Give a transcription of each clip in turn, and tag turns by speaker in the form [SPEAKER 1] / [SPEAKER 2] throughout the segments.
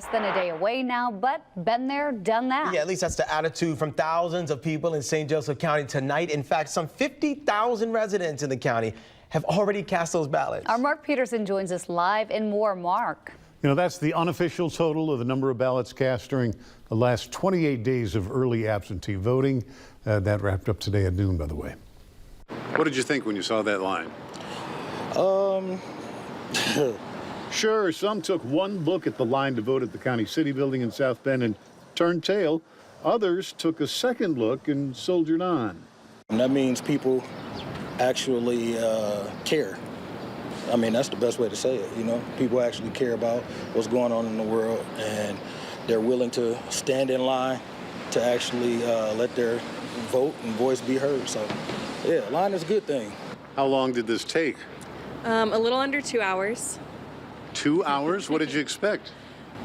[SPEAKER 1] Less than a day away now, but been there, done that.
[SPEAKER 2] Yeah, at least that's the attitude from thousands of people in St. Joseph County tonight. In fact, some 50,000 residents in the county have already cast those ballots.
[SPEAKER 1] Our Mark Peterson joins us live and more. Mark.
[SPEAKER 3] You know, that's the unofficial total of the number of ballots cast during the last 28 days of early absentee voting. That wrapped up today at noon, by the way.
[SPEAKER 4] What did you think when you saw that line? Sure, some took one look at the line to vote at the county city building in South Bend and turned tail. Others took a second look and soldiered on.
[SPEAKER 5] And that means people actually care. I mean, that's the best way to say it, you know. People actually care about what's going on in the world, and they're willing to stand in line to actually let their vote and voice be heard. So, yeah, line is a good thing.
[SPEAKER 4] How long did this take?
[SPEAKER 6] A little under 2 hours.
[SPEAKER 4] 2 hours? What did you expect?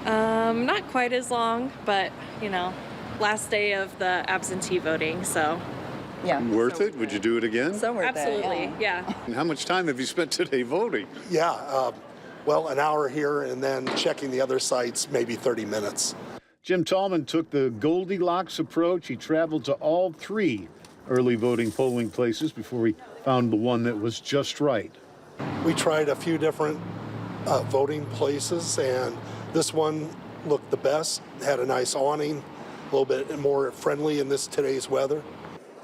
[SPEAKER 6] Not quite as long, but, you know, last day of the absentee voting, so.
[SPEAKER 7] Yeah.
[SPEAKER 4] Worth it? Would you do it again?
[SPEAKER 7] So worth
[SPEAKER 6] Absolutely,
[SPEAKER 7] it,
[SPEAKER 6] yeah.
[SPEAKER 4] And how much time have you spent today voting?
[SPEAKER 8] Yeah, well, an hour here and then checking the other sites, maybe 30 minutes.
[SPEAKER 4] Jim Tallman took the Goldilocks approach. He traveled to all 3 early voting polling places before he found the one that was just right.
[SPEAKER 8] We tried a few different voting places, and this one looked the best, had a nice awning, a little bit more friendly in today's weather.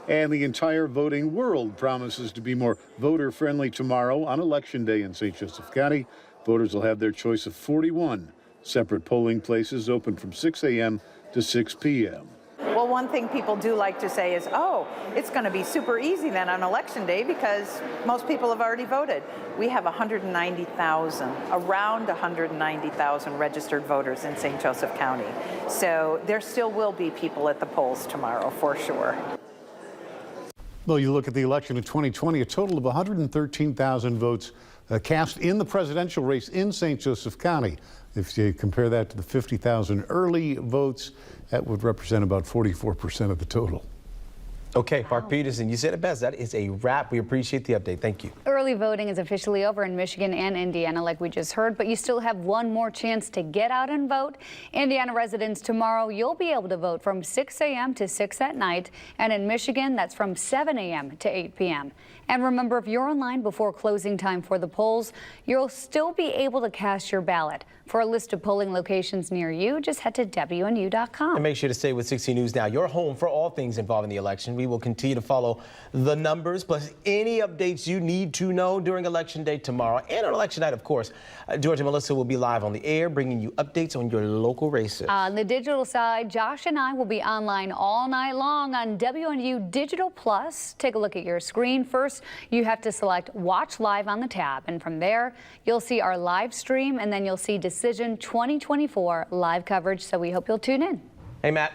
[SPEAKER 4] And the entire voting world promises to be more voter-friendly tomorrow on Election Day in St. Joseph County. Voters will have their choice of 41 separate polling places open from 6 a.m. to 6 p.m.
[SPEAKER 7] Well, one thing people do like to say is, oh, it's going to be super easy then on Election Day because most people have already voted. We have 190,000, around 190,000 registered voters in St. Joseph County. So there still will be people at the polls tomorrow for sure.
[SPEAKER 3] Well, you look at the election in 2020, a total of 113,000 votes cast in the presidential race in St. Joseph County. If you compare that to the 50,000 early votes, that would represent about 44% of the total.
[SPEAKER 2] Okay, Mark Peterson, you said it best. That is a wrap. We appreciate the update. Thank you.
[SPEAKER 1] Early voting is officially over in Michigan and Indiana, like we just heard, but you still have one more chance to get out and vote. Indiana residents, tomorrow you'll be able to vote from 6 a.m. to 6 at night, and in Michigan, that's from 7 a.m. to 8 p.m. And remember, if you're online before closing time for the polls, you'll still be able to cast your ballot. For a list of polling locations near you, just head to WNU.com.
[SPEAKER 2] And make sure to stay with 60 News Now, your home for all things involving the election. We will continue to follow the numbers, plus any updates you need to know during Election Day tomorrow and on Election Night, of course. George and Melissa will be live on the air, bringing you updates on your local races.
[SPEAKER 1] On the digital side, Josh and I will be online all night long on WNU Digital Plus. Take a look at your screen. First, you have to select Watch Live on the tab, and from there, you'll see our live stream, and then you'll see Decision 2024 live coverage, so we hope you'll tune in.
[SPEAKER 2] Hey, Matt.